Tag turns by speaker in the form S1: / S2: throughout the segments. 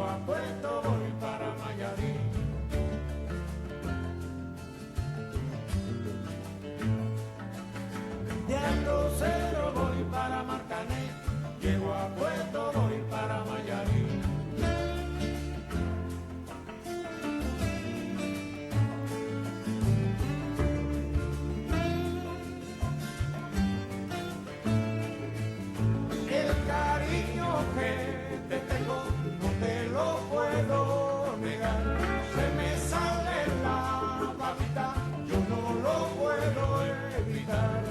S1: a Puerto, voy para Mayarí. De Arrocero voy para Marcané, llego a Puerto, voy para Mayarí. El cariño que te tengo no te lo puedo negar, se me sale la babita, yo no lo puedo evitar.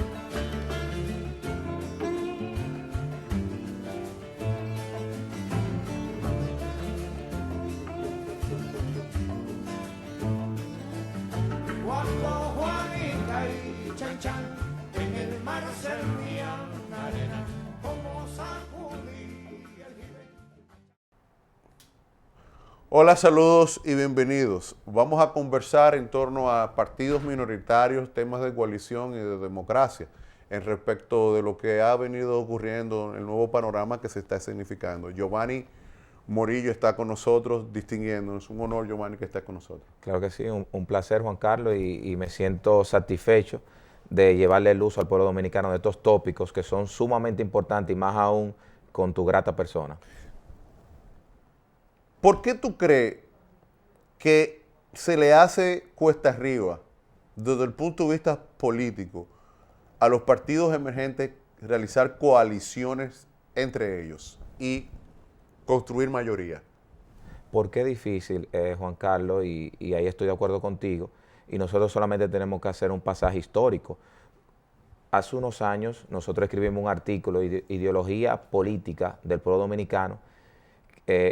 S1: Cuando Juanita y Chan Chan en el mar servían arena, como sacudí el jibe.
S2: Hola, saludos y bienvenidos. Vamos a conversar en torno a partidos minoritarios, temas de coalición y de democracia, en respecto de lo que ha venido ocurriendo en el nuevo panorama que se está escenificando. Giovanni Morillo está con nosotros, distinguiéndonos. Un honor, Giovanni, que esté con nosotros.
S3: Claro que sí, un placer, Juan Carlos, y me siento satisfecho de llevarle luz al pueblo dominicano de estos tópicos que son sumamente importantes y más aún con tu grata persona.
S2: ¿Por qué tú crees que se le hace cuesta arriba, desde el punto de vista político, a los partidos emergentes realizar coaliciones entre ellos y construir mayoría?
S3: ¿Por qué difícil, Juan Carlos? Y ahí estoy de acuerdo contigo. Y nosotros solamente tenemos que hacer un pasaje histórico. Hace unos años nosotros escribimos un artículo, Ideología Política del Pueblo Dominicano,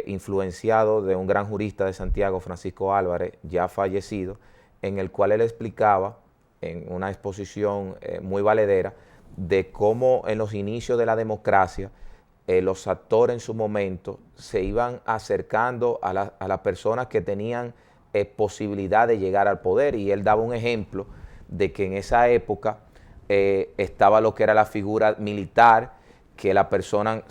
S3: influenciado de un gran jurista de Santiago, Francisco Álvarez, ya fallecido, en el cual él explicaba en una exposición muy valedera de cómo en los inicios de la democracia los actores en su momento se iban acercando a las personas que tenían posibilidad de llegar al poder, y él daba un ejemplo de que en esa época estaba lo que era la figura militar, que la persona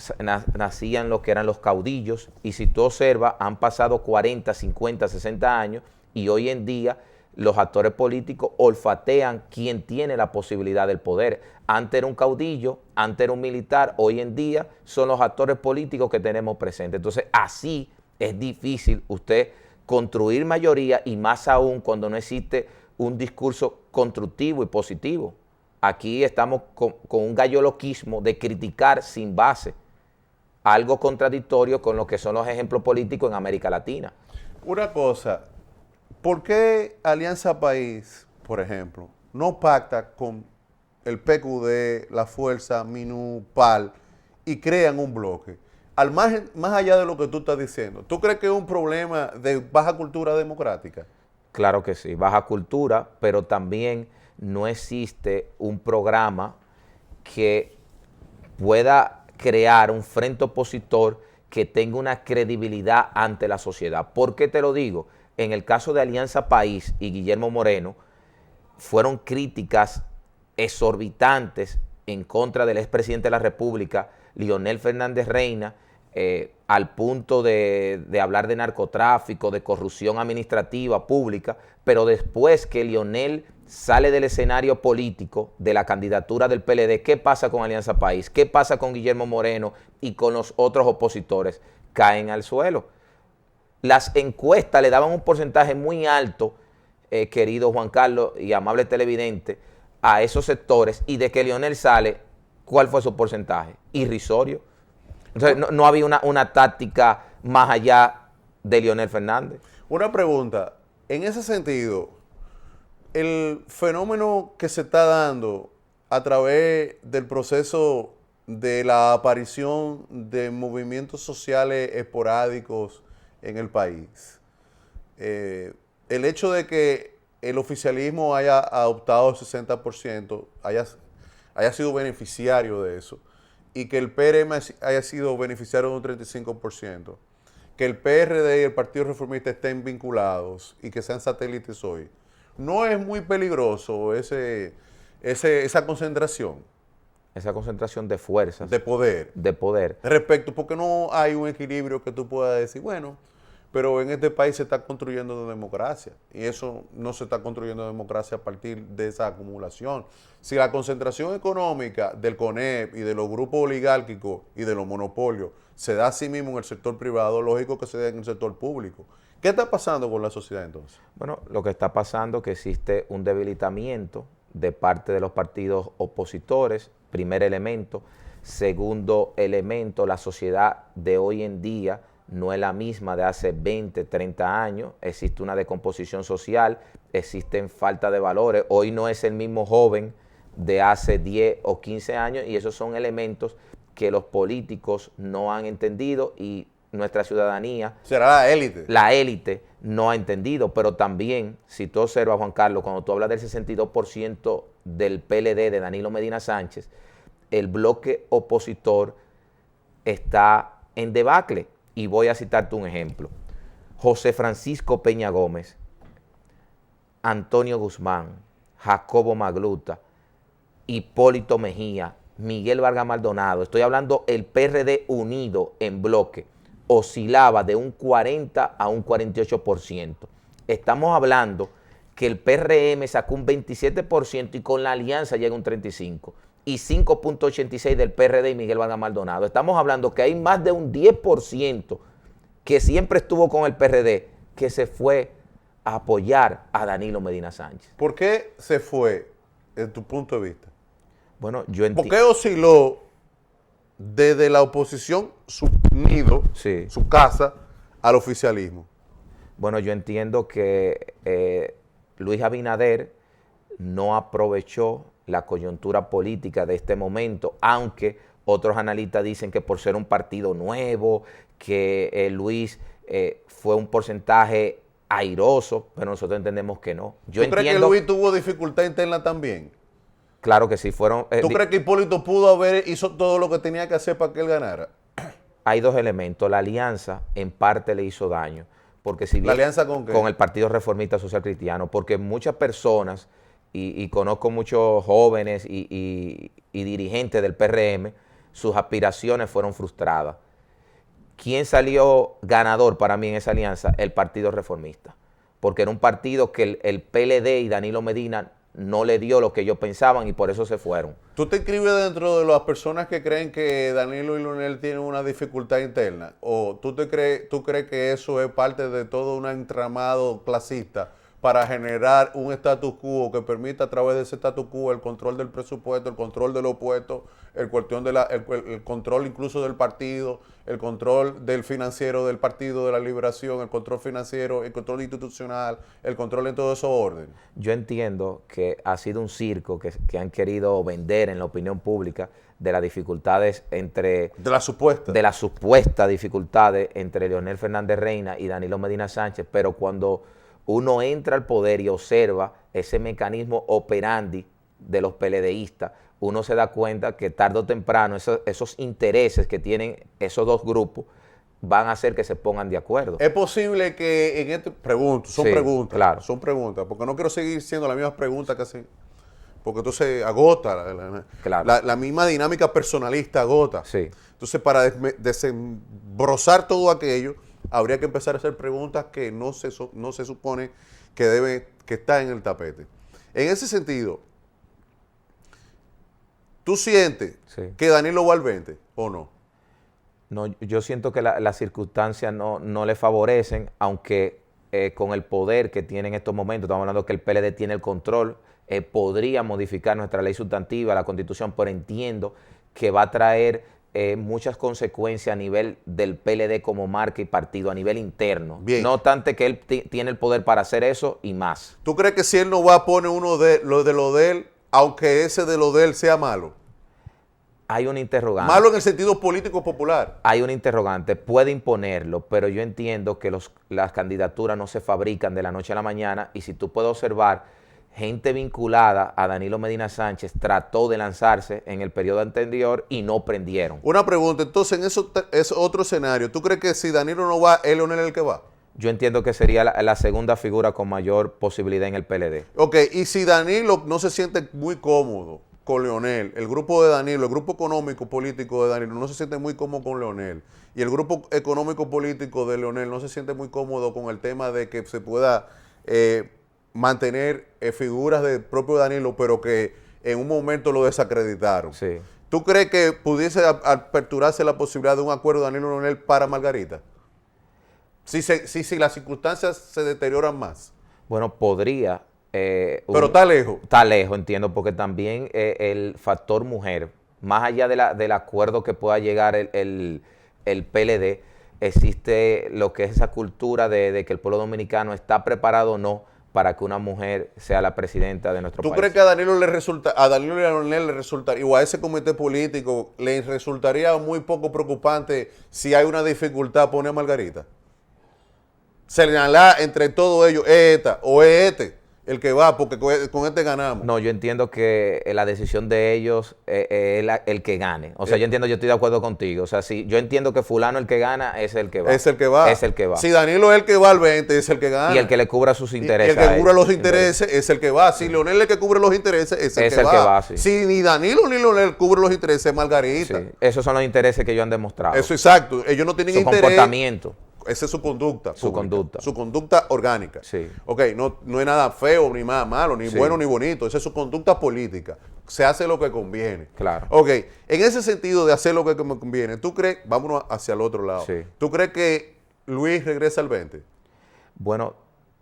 S3: nacían lo que eran los caudillos, y si tú observas, han pasado 40, 50, 60 años, y hoy en día los actores políticos olfatean quién tiene la posibilidad del poder. Antes era un caudillo, antes era un militar, hoy en día son los actores políticos que tenemos presentes. Entonces, así es difícil usted construir mayoría, y más aún cuando no existe un discurso constructivo y positivo. Aquí estamos con un galloloquismo de criticar sin base, algo contradictorio con lo que son los ejemplos políticos en América Latina.
S2: Una cosa, ¿por qué Alianza País, por ejemplo, no pacta con el PQD, la Fuerza, MINU, PAL y crean un bloque? Al más allá de lo que tú estás diciendo, ¿tú crees que es un problema de baja cultura democrática?
S3: Claro que sí, baja cultura, pero también no existe un programa que pueda crear un frente opositor que tenga una credibilidad ante la sociedad. ¿Por qué te lo digo? En el caso de Alianza País y Guillermo Moreno, fueron críticas exorbitantes en contra del expresidente de la República, Leonel Fernández Reina, al punto de hablar de narcotráfico, de corrupción administrativa pública, pero después que Leonel sale del escenario político de la candidatura del PLD, ¿qué pasa con Alianza País? ¿Qué pasa con Guillermo Moreno y con los otros opositores? Caen al suelo. Las encuestas le daban un porcentaje muy alto, querido Juan Carlos y amable televidente, a esos sectores, y de que Leonel sale, ¿cuál fue su porcentaje? Irrisorio. Entonces, no había una táctica más allá de Leonel Fernández.
S2: Una pregunta, en ese sentido, el fenómeno que se está dando a través del proceso de la aparición de movimientos sociales esporádicos en el país, el hecho de que el oficialismo haya adoptado el 60%, haya sido beneficiario de eso, y que el PRM haya sido beneficiario de un 35%, que el PRD y el Partido Reformista estén vinculados y que sean satélites hoy, ¿no es muy peligroso esa concentración?
S3: Esa concentración de fuerzas.
S2: De poder.
S3: De poder.
S2: Respecto, porque no hay un equilibrio que tú puedas decir, bueno, pero en este país se está construyendo democracia y eso no se está construyendo democracia a partir de esa acumulación. Si la concentración económica del CONEP y de los grupos oligárquicos y de los monopolios se da a sí mismo en el sector privado, lógico que se dé en el sector público. ¿Qué está pasando con la sociedad entonces?
S3: Bueno, lo que está pasando es que existe un debilitamiento de parte de los partidos opositores, primer elemento. Segundo elemento, la sociedad de hoy en día no es la misma de hace 20, 30 años, existe una descomposición social, existen falta de valores, hoy no es el mismo joven de hace 10 o 15 años y esos son elementos que los políticos no han entendido y nuestra ciudadanía,
S2: será la élite.
S3: La élite no ha entendido, pero también, si tú observas, Juan Carlos, cuando tú hablas del 62% del PLD de Danilo Medina Sánchez, el bloque opositor está en debacle. Y voy a citarte un ejemplo. José Francisco Peña Gómez, Antonio Guzmán, Jacobo Magluta, Hipólito Mejía, Miguel Vargas Maldonado, estoy hablando el PRD unido en bloque, oscilaba de un 40 a un 48%. Estamos hablando que el PRM sacó un 27% y con la alianza llega un 35%. Y 5.86 del PRD y Miguel Vargas Maldonado. Estamos hablando que hay más de un 10% que siempre estuvo con el PRD, que se fue a apoyar a Danilo Medina Sánchez.
S2: ¿Por qué se fue, en tu punto de vista?
S3: Bueno, yo
S2: ¿Por qué osciló desde la oposición, su nido,
S3: sí,
S2: su casa, al oficialismo?
S3: Bueno, yo entiendo que Luis Abinader no aprovechó la coyuntura política de este momento, aunque otros analistas dicen que por ser un partido nuevo, que Luis fue un porcentaje airoso, pero nosotros entendemos que no.
S2: ¿Tú crees que Luis tuvo dificultad interna también?
S3: Claro que sí, fueron...
S2: ¿Tú crees que Hipólito pudo haber hizo todo lo que tenía que hacer para que él ganara?
S3: Hay dos elementos. La alianza en parte le hizo daño, porque si bien...
S2: ¿La alianza con qué?
S3: Con el Partido Reformista Social Cristiano, porque muchas personas... Y conozco muchos jóvenes y dirigentes del PRM, sus aspiraciones fueron frustradas. ¿Quién salió ganador para mí en esa alianza? El Partido Reformista. Porque era un partido que el PLD y Danilo Medina no le dio lo que ellos pensaban y por eso se fueron.
S2: ¿Tú te inscribes dentro de las personas que creen que Danilo y Leonel tienen una dificultad interna? ¿O tú crees que eso es parte de todo un entramado clasista para generar un status quo que permita a través de ese status quo el control del presupuesto, el control de los puestos, el control incluso del partido, el control del financiero del Partido de la Liberación, el control financiero, el control institucional, el control en todo esos orden?
S3: Yo entiendo que ha sido un circo que han querido vender en la opinión pública de las dificultades entre...
S2: De las supuestas.
S3: De las supuestas dificultades entre Leonel Fernández Reina y Danilo Medina Sánchez, pero cuando uno entra al poder y observa ese mecanismo operandi de los PLDistas, uno se da cuenta que tarde o temprano esos intereses que tienen esos dos grupos van a hacer que se pongan de acuerdo.
S2: Es posible que en este... Son preguntas,
S3: claro.
S2: Son preguntas, porque no quiero seguir siendo las mismas preguntas que hacen, porque entonces agota,
S3: claro.
S2: la misma dinámica personalista agota.
S3: Sí.
S2: Entonces, para desembrozar todo aquello, habría que empezar a hacer preguntas que no se supone que está en el tapete. En ese sentido, ¿tú sientes que Danilo va al 20 o no?
S3: No, yo siento que las circunstancias no le favorecen, aunque con el poder que tiene en estos momentos, estamos hablando que el PLD tiene el control, podría modificar nuestra ley sustantiva, la Constitución, pero entiendo que va a traer muchas consecuencias a nivel del PLD como marca y partido, a nivel interno.
S2: Bien.
S3: No obstante que él tiene el poder para hacer eso y más.
S2: ¿Tú crees que si él no va a poner uno de lo de él, aunque ese de lo de él sea malo?
S3: Hay un interrogante.
S2: Malo en el sentido político popular.
S3: Hay un interrogante, puede imponerlo, pero yo entiendo que las candidaturas no se fabrican de la noche a la mañana y si tú puedes observar, gente vinculada a Danilo Medina Sánchez trató de lanzarse en el periodo anterior y no prendieron.
S2: Una pregunta, entonces en eso es otro escenario. ¿Tú crees que si Danilo no va, es Leonel el que va?
S3: Yo entiendo que sería la segunda figura con mayor posibilidad en el PLD.
S2: Ok, y si Danilo no se siente muy cómodo con Leonel, el grupo de Danilo, el grupo económico político de Danilo no se siente muy cómodo con Leonel, y el grupo económico político de Leonel no se siente muy cómodo con el tema de que se pueda mantener figuras del propio Danilo, pero que en un momento lo desacreditaron.
S3: Sí.
S2: ¿Tú crees que pudiese aperturarse la posibilidad de un acuerdo de Danilo Leonel para Margarita? Si las circunstancias se deterioran más.
S3: Bueno, podría.
S2: Pero está lejos.
S3: Está lejos, entiendo, porque también el factor mujer, más allá del acuerdo que pueda llegar el PLD, existe lo que es esa cultura de que el pueblo dominicano está preparado o no para que una mujer sea la presidenta de nuestro país.
S2: ¿Tú crees que a Danilo Leonel le resultaría, o a ese comité político, le resultaría muy poco preocupante si hay una dificultad poner a Margarita? Señalar entre todos ellos, es esta o es este el que va, porque con este ganamos.
S3: No, yo entiendo que la decisión de ellos es el que gane. O sea, yo entiendo, yo estoy de acuerdo contigo. O sea, si yo entiendo que fulano el que gana es el que va.
S2: Es el que va.
S3: Es el que va.
S2: Si Danilo es el que va al 20, es el que gana.
S3: Y el que le cubra sus intereses.
S2: Y el que cubre los intereses es el que va. Si Leonel es el que cubre los intereses, es el que va.
S3: Sí.
S2: Si ni Danilo ni Leonel cubre los intereses, es Margarita.
S3: Sí. Esos son los intereses que ellos han demostrado.
S2: Eso exacto. Ellos no tienen interés.
S3: Su comportamiento.
S2: Esa es su conducta.
S3: Su conducta.
S2: Su conducta orgánica.
S3: Sí.
S2: Ok, no es nada feo, ni más malo, ni bueno, ni bonito. Esa es su conducta política. Se hace lo que conviene.
S3: Claro.
S2: Ok, en ese sentido de hacer lo que me conviene, ¿tú crees, vámonos hacia el otro lado,
S3: Sí.
S2: ¿tú crees que Luis regresa al 20?
S3: Bueno,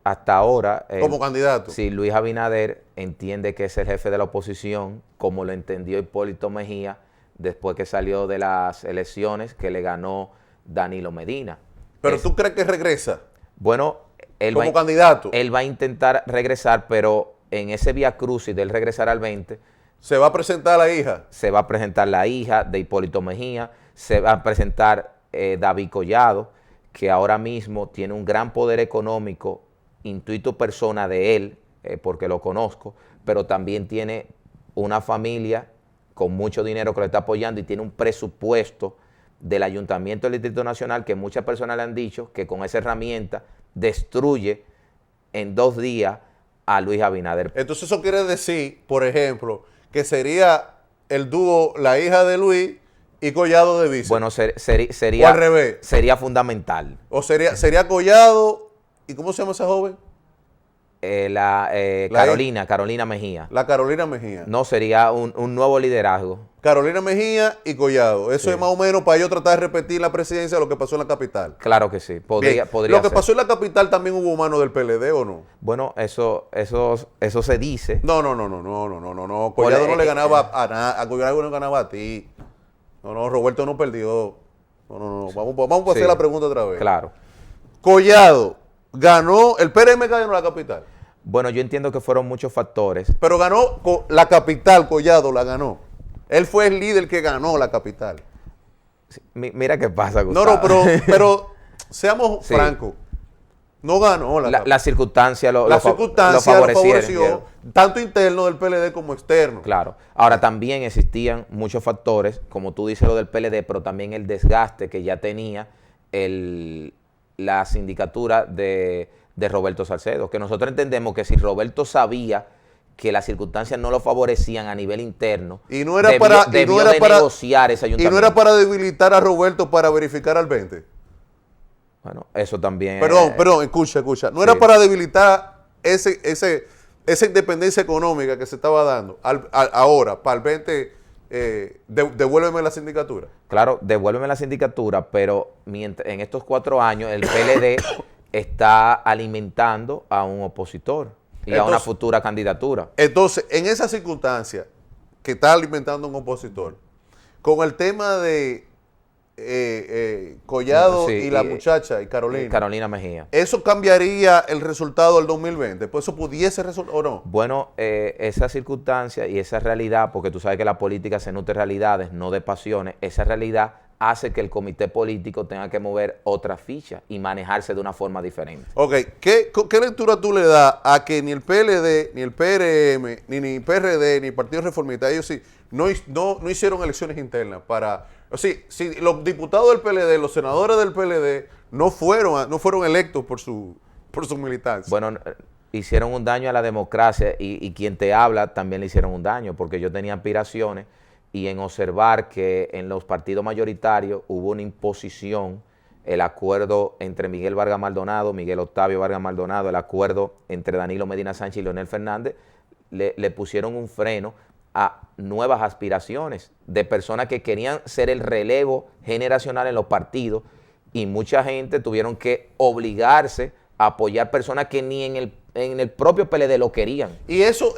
S3: hasta ahora...
S2: Como candidato.
S3: Sí, Luis Abinader entiende que es el jefe de la oposición, como lo entendió Hipólito Mejía, después que salió de las elecciones que le ganó Danilo Medina.
S2: ¿Pero tú crees que regresa?
S3: Bueno,
S2: como candidato.
S3: Él va a intentar regresar, pero en ese vía crucis de él regresar al 20...
S2: ¿Se va a presentar la hija?
S3: Se va a presentar la hija de Hipólito Mejía, se va a presentar David Collado, que ahora mismo tiene un gran poder económico, intuito persona de él, porque lo conozco, pero también tiene una familia con mucho dinero que lo está apoyando y tiene un presupuesto del Ayuntamiento del Distrito Nacional que muchas personas le han dicho que con esa herramienta destruye en 2 días a Luis Abinader.
S2: Entonces eso quiere decir, por ejemplo, que sería el dúo la hija de Luis y Collado de vice.
S3: Bueno,
S2: o
S3: sería
S2: al revés.
S3: Sería fundamental.
S2: O sería Collado, ¿y cómo se llama esa joven?
S3: Carolina Mejía.
S2: La Carolina Mejía.
S3: No, sería un nuevo liderazgo.
S2: Carolina Mejía y Collado. Eso
S3: Sí.
S2: es más o menos para ellos tratar de repetir la presidencia de lo que pasó en la capital.
S3: Claro que sí, podría
S2: Lo que
S3: ser.
S2: pasó en la capital también hubo mano del PLD, ¿o no?
S3: Bueno, eso se dice.
S2: No. Collado no le ganaba a Collado no ganaba a ti. No, Roberto no perdió. No. Vamos a hacer
S3: Sí.
S2: la pregunta otra vez.
S3: Claro.
S2: Collado ganó, el PRM ganó la capital.
S3: Bueno, yo entiendo que fueron muchos factores.
S2: Pero ganó la capital, Collado la ganó. Él fue el líder que ganó la capital.
S3: Sí, mira qué pasa, Gustavo.
S2: No, pero seamos
S3: Sí.
S2: francos. No ganó la capital.
S3: Las circunstancias lo
S2: Las circunstancias lo
S3: favorecieron.
S2: favoreció, tanto interno del PLD como externo.
S3: Claro. Ahora, también existían muchos factores, como tú dices lo del PLD, pero también el desgaste que ya tenía la sindicatura de Roberto Salcedo, que nosotros entendemos que si Roberto sabía que las circunstancias no lo favorecían a nivel interno,
S2: Y no era
S3: debió de negociar ese
S2: Y
S3: ayuntamiento.
S2: no era para debilitar a Roberto para verificar al 20.
S3: Bueno, eso también...
S2: Perdón, escucha. No
S3: sí.
S2: era para debilitar esa independencia económica que se estaba dando ahora, para el 20, devuélveme la sindicatura.
S3: Claro, devuélveme la sindicatura, pero en estos 4 años el PLD está alimentando a un opositor y a una futura candidatura.
S2: Entonces, en esa circunstancia que está alimentando un opositor, con el tema de Collado
S3: Sí,
S2: y la muchacha, y Carolina,
S3: Carolina Mejía.
S2: ¿eso cambiaría el resultado del 2020? ¿Pues eso pudiese resultar o no?
S3: Bueno, esa circunstancia y esa realidad, porque tú sabes que la política se nutre de realidades, no de pasiones, esa realidad hace que el comité político tenga que mover otra ficha y manejarse de una forma diferente.
S2: Ok, ¿qué lectura tú le das a que ni el PLD, ni el PRM, ni el PRD, ni el Partido Reformista, ellos sí, no hicieron elecciones internas para... O sea, si los diputados del PLD, los senadores del PLD no fueron electos por su militancia?
S3: Bueno, hicieron un daño a la democracia y quien te habla también le hicieron un daño, porque yo tenía aspiraciones y en observar que en los partidos mayoritarios hubo una imposición, el acuerdo entre Miguel Vargas Maldonado, Miguel Octavio Vargas Maldonado, el acuerdo entre Danilo Medina Sánchez y Leonel Fernández, le pusieron un freno a nuevas aspiraciones de personas que querían ser el relevo generacional en los partidos y mucha gente tuvieron que obligarse a apoyar personas que ni en el propio PLD lo querían.
S2: ¿Y eso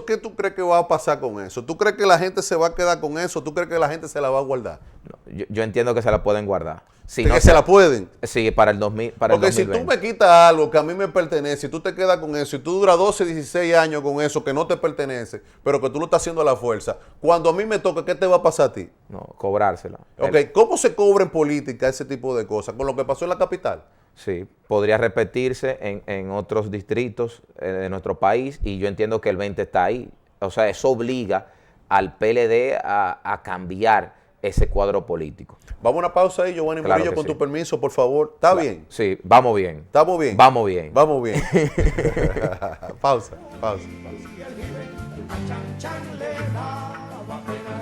S2: qué tú crees que va a pasar con eso? ¿Tú crees que la gente se va a quedar con eso? ¿Tú crees que la gente se la va a guardar?
S3: No, yo entiendo que se la pueden guardar. Si
S2: ¿Que
S3: no
S2: se la pueden?
S3: Sí, para el 2000, para
S2: Porque
S3: el 2020.
S2: si tú me quitas algo que a mí me pertenece y tú te quedas con eso y tú duras 12, 16 años con eso que no te pertenece, pero que tú lo estás haciendo a la fuerza, cuando a mí me toca, ¿qué te va a pasar a ti?
S3: No, cobrársela.
S2: Ok, ¿cómo se cobra en política ese tipo de cosas? ¿Con lo que pasó en la capital?
S3: Sí, podría repetirse en otros distritos de nuestro país y yo entiendo que el 20 está ahí. O sea, eso obliga al PLD a cambiar ese cuadro político.
S2: Vamos a una pausa ahí, Giovanni
S3: Claro
S2: Murillo,
S3: que
S2: con
S3: sí.
S2: tu permiso, por favor. ¿Está bien?
S3: Sí, vamos bien.
S2: ¿Estamos bien?
S3: Vamos bien.
S2: Vamos bien. Pausa, pausa, pausa.
S1: Y el jibe a Chan Chan le daba pena.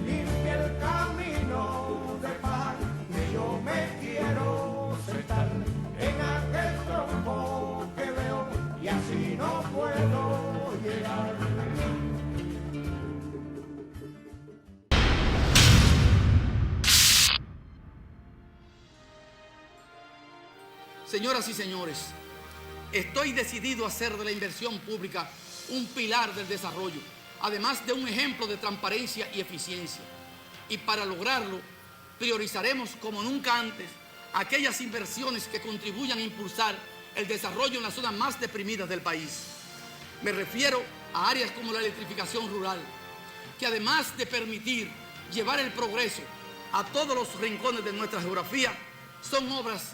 S1: Limpia el camino de paz que yo me quiero sentar en aquel tronco que veo y así no puedo llegar.
S4: Señoras y señores, estoy decidido a hacer de la inversión pública un pilar del desarrollo, además de un ejemplo de transparencia y eficiencia. Y para lograrlo, priorizaremos como nunca antes aquellas inversiones que contribuyan a impulsar el desarrollo en las zonas más deprimidas del país. Me refiero a áreas como la electrificación rural, que además de permitir llevar el progreso a todos los rincones de nuestra geografía, son obras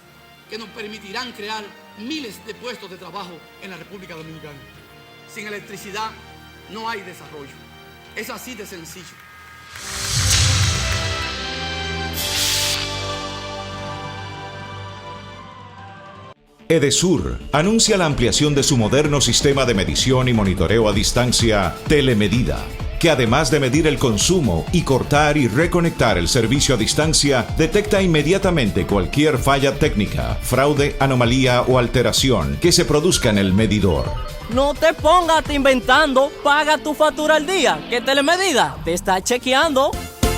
S4: que nos permitirán crear miles de puestos de trabajo en la República Dominicana. Sin electricidad no hay desarrollo. Es así de sencillo.
S5: Edesur anuncia la ampliación de su moderno sistema de medición y monitoreo a distancia Telemedida, que además de medir el consumo y cortar y reconectar el servicio a distancia, detecta inmediatamente cualquier falla técnica, fraude, anomalía o alteración que se produzca en el medidor.
S6: No te pongas inventando, paga tu factura al día, que Telemedida te está chequeando.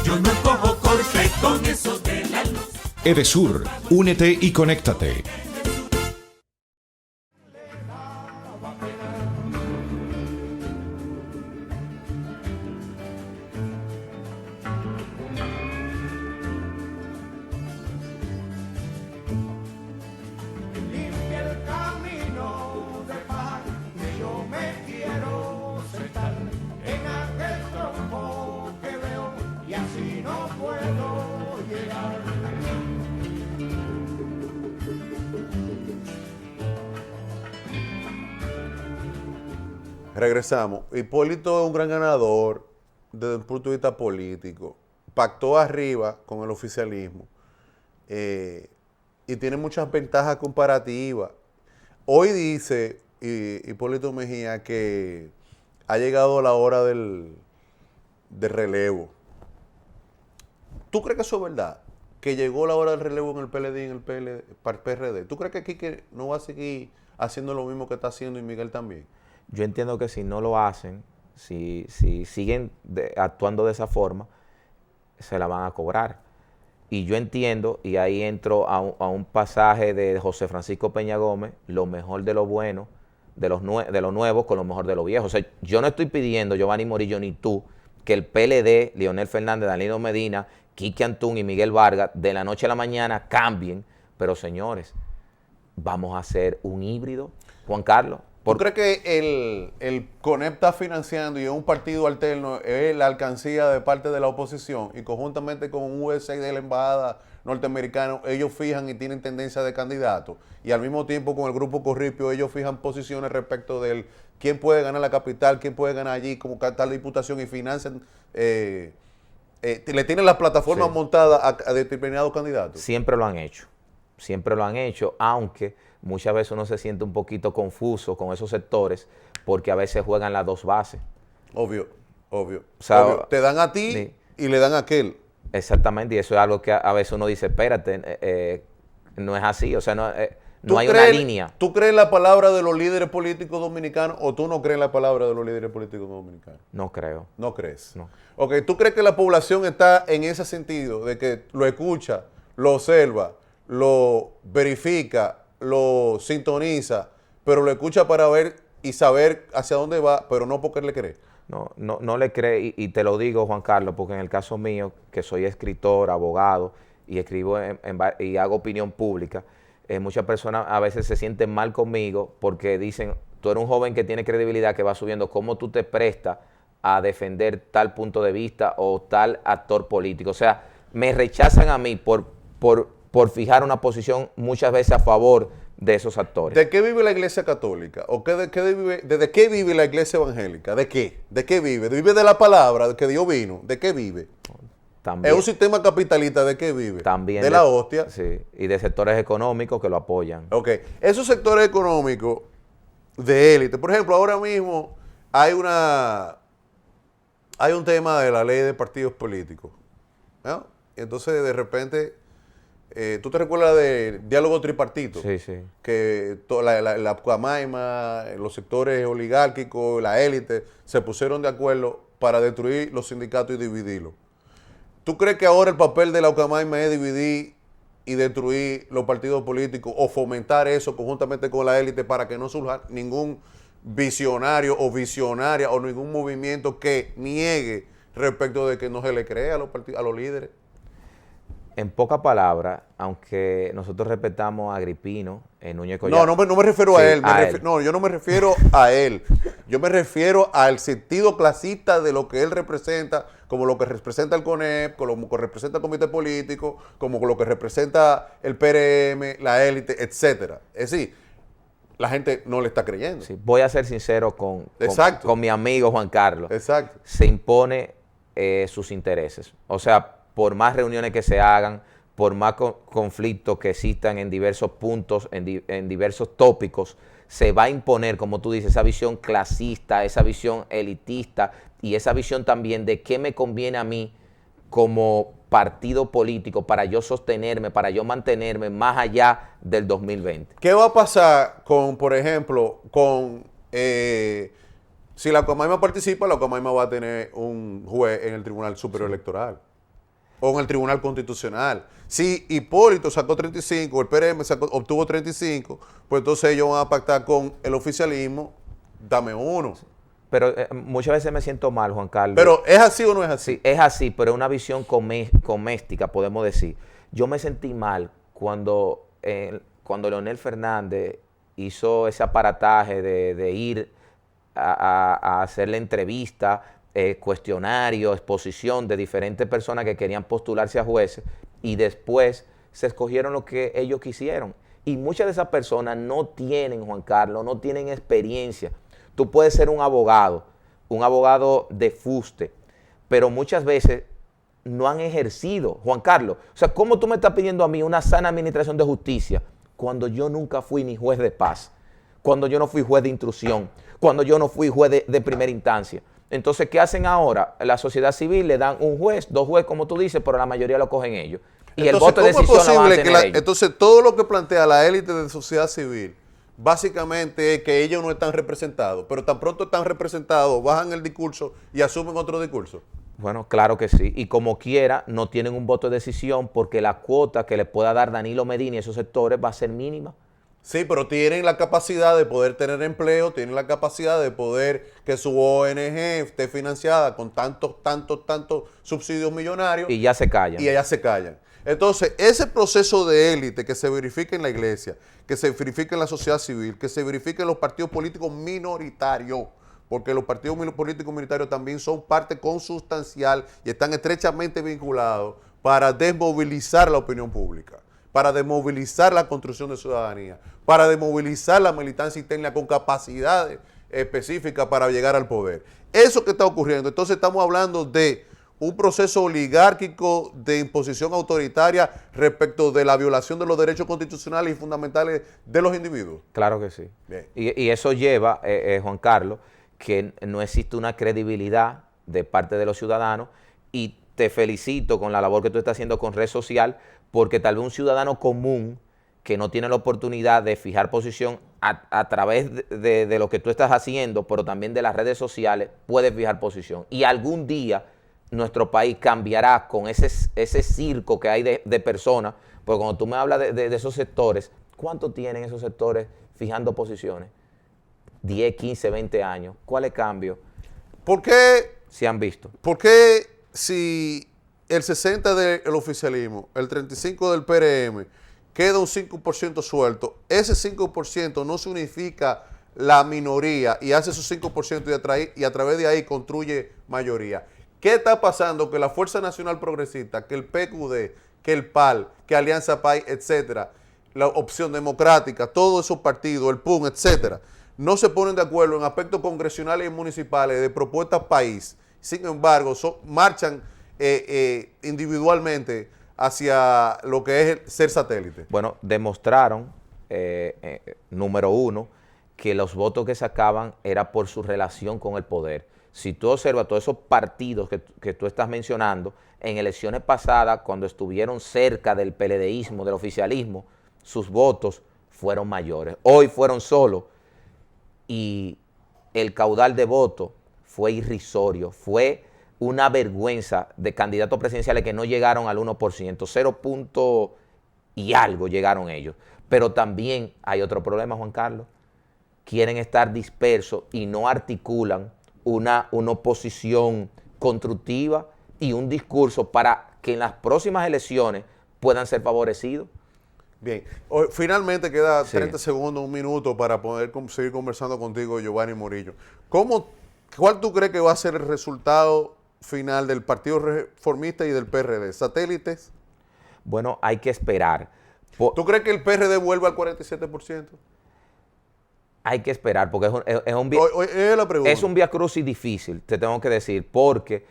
S7: Yo no cojo corte con eso de la luz.
S5: Edesur, únete y conéctate.
S1: Limpia el camino de paz que yo me quiero sentar en aquel tronco que veo y así no puedo llegar.
S2: Regresamos. Hipólito es un gran ganador desde el punto de vista político. Pactó arriba con el oficialismo y tiene muchas ventajas comparativas. Hoy dice Hipólito Mejía que ha llegado la hora del relevo. ¿Tú crees que eso es verdad? Que llegó la hora del relevo en el PLD y en el PRD. ¿Tú crees que Quique no va a seguir haciendo lo mismo que está haciendo y Miguel también?
S3: Yo entiendo que si no lo hacen, si siguen actuando de esa forma, se la van a cobrar. Y yo entiendo, y ahí entro a un pasaje de José Francisco Peña Gómez, lo mejor de lo bueno, de lo nuevo con lo mejor de lo viejo. O sea, yo no estoy pidiendo, Giovanni Murillo, ni tú, que el PLD, Leonel Fernández, Danilo Medina, Quique Antún y Miguel Vargas, de la noche a la mañana cambien. Pero señores, vamos a hacer un híbrido. Juan Carlos.
S2: ¿Tú crees que el CONEP está financiando y es un partido alterno, es la alcancía de parte de la oposición y conjuntamente con un USAID de la embajada norteamericanos, ellos fijan y tienen tendencia de candidato. Y al mismo tiempo con el grupo Corripio, ellos fijan posiciones respecto de quién puede ganar la capital, quién puede ganar allí, como tal diputación, y financian, le tienen las plataformas montadas a determinados candidatos.
S3: Siempre lo han hecho, aunque muchas veces uno se siente un poquito confuso con esos sectores, porque a veces juegan las dos bases.
S2: Obvio.
S3: O sea,
S2: Obvio. Te dan a ti
S3: sí.
S2: Y le dan a aquel.
S3: Exactamente, y eso es algo que a veces uno dice, espérate, no es así, o sea, no hay una línea.
S2: ¿Tú crees en la palabra de los líderes políticos dominicanos o tú no crees en la palabra de los líderes políticos dominicanos?
S3: No creo.
S2: ¿No crees?
S3: No.
S2: Ok, ¿tú crees que la población está en ese sentido, de que lo escucha, lo observa, lo verifica, lo sintoniza, pero lo escucha para ver y saber hacia dónde va, pero no porque le cree?
S3: No le cree, y te lo digo, Juan Carlos, porque en el caso mío, que soy escritor, abogado, y escribo y hago opinión pública, muchas personas a veces se sienten mal conmigo porque dicen, tú eres un joven que tiene credibilidad, que va subiendo, ¿cómo tú te prestas a defender tal punto de vista o tal actor político? O sea, me rechazan a mí por fijar una posición muchas veces a favor de esos actores.
S2: ¿De qué vive la Iglesia Católica? ¿O desde qué vive la Iglesia Evangélica? ¿De qué? ¿De qué vive? ¿Vive de la palabra que Dios vino? ¿De qué vive?
S3: También,
S2: ¿Es un sistema capitalista? ¿De qué vive?
S3: También
S2: de la hostia.
S3: Sí, y de sectores económicos que lo apoyan.
S2: Ok, esos sectores económicos de élite, por ejemplo, ahora mismo hay un tema de la ley de partidos políticos, ¿no? Entonces, de repente, ¿tú te recuerdas del diálogo tripartito?
S3: Sí, sí.
S2: Que la Pucamaima, los sectores oligárquicos, la élite, se pusieron de acuerdo para destruir los sindicatos y dividirlos. ¿Tú crees que ahora el papel de la Pucamaima es dividir y destruir los partidos políticos o fomentar eso conjuntamente con la élite para que no surja ningún visionario o visionaria o ningún movimiento que niegue respecto de que no se le cree a los líderes?
S3: En pocas palabras, aunque nosotros respetamos a Agripino, Núñez Collado.
S2: No me refiero
S3: sí,
S2: a él.
S3: él.
S2: No, yo no me refiero a él. Yo me refiero al sentido clasista de lo que él representa, como lo que representa el CONEP, como lo que representa el comité político, como lo que representa el PRM, la élite, etcétera. Es decir, la gente no le está creyendo.
S3: Sí, voy a ser sincero con mi amigo Juan Carlos.
S2: Exacto.
S3: Se impone sus intereses. O sea, por más reuniones que se hagan, por más conflictos que existan en diversos puntos, en diversos tópicos, se va a imponer, como tú dices, esa visión clasista, esa visión elitista y esa visión también de qué me conviene a mí como partido político para yo sostenerme, para yo mantenerme más allá del 2020.
S2: ¿Qué va a pasar con, por ejemplo, si la Pucamaima participa, la Pucamaima va a tener un juez en el Tribunal Superior Electoral o en el Tribunal Constitucional? Si Hipólito sacó 35, el PRM obtuvo 35, pues entonces ellos van a pactar con el oficialismo, dame uno.
S3: Pero muchas veces me siento mal, Juan Carlos.
S2: ¿Pero es así o no es así?
S3: Sí, es así, pero es una visión coméstica, podemos decir. Yo me sentí mal cuando Leonel Fernández hizo ese aparataje de ir a hacer la entrevista, cuestionario, exposición de diferentes personas que querían postularse a jueces, y después se escogieron lo que ellos quisieron. Y muchas de esas personas no tienen, Juan Carlos, no tienen experiencia. Tú puedes ser un abogado de fuste, pero muchas veces no han ejercido, Juan Carlos. O sea, ¿cómo tú me estás pidiendo a mí una sana administración de justicia cuando yo nunca fui ni juez de paz, cuando yo no fui juez de instrucción, cuando yo no fui juez de primera instancia? Entonces, ¿qué hacen ahora? La sociedad civil le dan un juez, dos jueces, como tú dices, pero la mayoría lo cogen ellos. Y
S2: entonces,
S3: el voto de decisión lo van a tener ellos.
S2: Entonces, todo lo que plantea la élite de sociedad civil, básicamente es que ellos no están representados, pero tan pronto están representados, bajan el discurso y asumen otro discurso.
S3: Bueno, claro que sí. Y como quiera, no tienen un voto de decisión porque la cuota que le pueda dar Danilo Medina y esos sectores va a ser mínima.
S2: Sí, pero tienen la capacidad de poder tener empleo, tienen la capacidad de poder que su ONG esté financiada con tantos subsidios millonarios.
S3: Y ya se callan.
S2: Y ellas se callan. Entonces, ese proceso de élite que se verifica en la iglesia, que se verifica en la sociedad civil, que se verifica en los partidos políticos minoritarios, porque los partidos políticos minoritarios también son parte consustancial y están estrechamente vinculados para desmovilizar la opinión pública, para desmovilizar la construcción de ciudadanía, para desmovilizar la militancia interna con capacidades específicas para llegar al poder. Eso que está ocurriendo. Entonces estamos hablando de un proceso oligárquico de imposición autoritaria respecto de la violación de los derechos constitucionales y fundamentales de los individuos.
S3: Claro que sí.
S2: Bien.
S3: Y eso lleva, Juan Carlos, que no existe una credibilidad de parte de los ciudadanos, y te felicito con la labor que tú estás haciendo con Red Social, porque tal vez un ciudadano común que no tiene la oportunidad de fijar posición a través de lo que tú estás haciendo, pero también de las redes sociales, puede fijar posición. Y algún día nuestro país cambiará con ese circo que hay de personas, porque cuando tú me hablas de esos sectores, ¿cuánto tienen esos sectores fijando posiciones? 10, 15, 20 años. ¿Cuáles cambios
S2: ¿Por qué
S3: se han visto?
S2: Porque si el 60% del oficialismo, el 35% del PRM, queda un 5% suelto, ese 5% no significa la minoría y hace su 5% y a través de ahí construye mayoría? ¿Qué está pasando? Que la Fuerza Nacional Progresista, que el PQD, que el PAL, que Alianza País, etcétera, la Opción Democrática, todos esos partidos, el PUN, etcétera, no se ponen de acuerdo en aspectos congresionales y municipales de propuestas país. Sin embargo, marchan individualmente hacia lo que es el ser satélite.
S3: Bueno, demostraron, número uno, que los votos que sacaban era por su relación con el poder. Si tú observas todos esos partidos que tú estás mencionando, en elecciones pasadas, cuando estuvieron cerca del PLDismo, del oficialismo, sus votos fueron mayores. Hoy fueron solos y el caudal de votos fue irrisorio, fue una vergüenza de candidatos presidenciales que no llegaron al 1%, 0 punto y algo llegaron ellos. Pero también hay otro problema, Juan Carlos. Quieren estar dispersos y no articulan una oposición constructiva y un discurso para que en las próximas elecciones puedan ser favorecidos.
S2: Bien, finalmente queda
S3: Sí.
S2: 30 segundos, un minuto para poder seguir conversando contigo, Giovanni Murillo. ¿Cuál tú crees que va a ser el resultado final del Partido Reformista y del PRD? ¿Satélites?
S3: Bueno, hay que esperar.
S2: ¿Tú crees que el PRD vuelva al 47%?
S3: Hay que esperar, porque es un vía crucis difícil, te tengo que decir, porque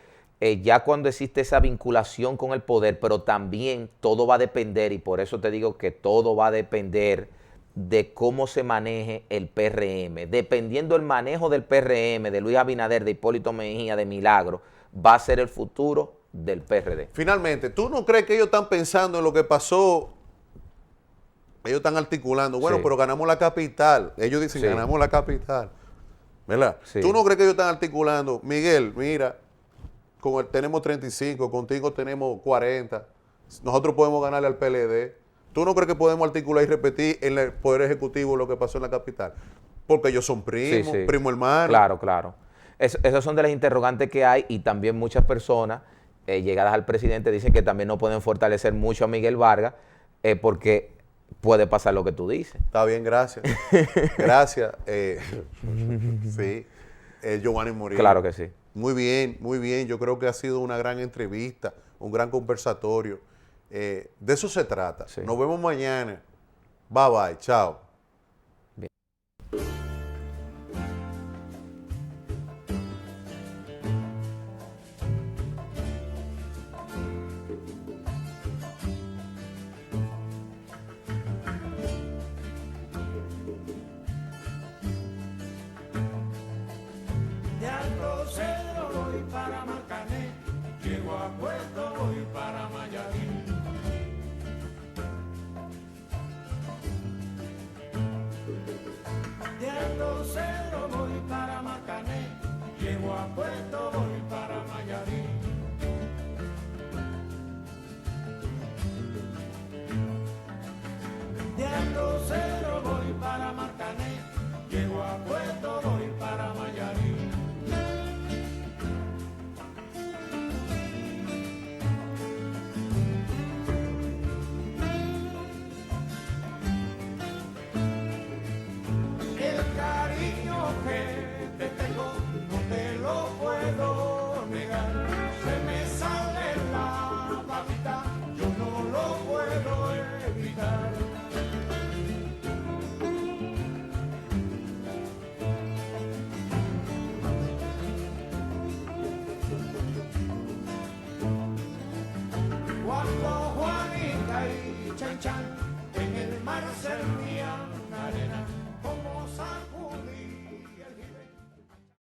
S3: ya cuando existe esa vinculación con el poder, pero también todo va a depender, y por eso te digo que todo va a depender de cómo se maneje el PRM. Dependiendo del manejo del PRM, de Luis Abinader, de Hipólito Mejía, de Milagro, va a ser el futuro del PRD.
S2: Finalmente, ¿tú no crees que ellos están pensando en lo que pasó? Ellos están articulando, bueno,
S3: Sí.
S2: pero ganamos la capital. Ellos dicen,
S3: Sí.
S2: ganamos la capital. ¿Verdad?
S3: Sí.
S2: ¿Tú no crees que ellos están articulando? Miguel, mira, tenemos 35, contigo tenemos 40. Nosotros podemos ganarle al PLD. ¿Tú no crees que podemos articular y repetir en el Poder Ejecutivo lo que pasó en la capital? Porque ellos son primos,
S3: Sí, sí.
S2: primo hermano.
S3: Claro, claro. Esas son de las interrogantes que hay, y también muchas personas llegadas al presidente dicen que también no pueden fortalecer mucho a Miguel Vargas porque puede pasar lo que tú dices.
S2: Está bien, gracias. Gracias. Sí, Giovanni Murillo.
S3: Claro que sí.
S2: Muy bien, muy bien. Yo creo que ha sido una gran entrevista, un gran conversatorio. De eso se trata.
S3: Sí.
S2: Nos vemos mañana. Bye, bye. Chao.
S1: De Alto Cedro voy para Marcané, llego a Puerto voy para Mayarín. chan, chan.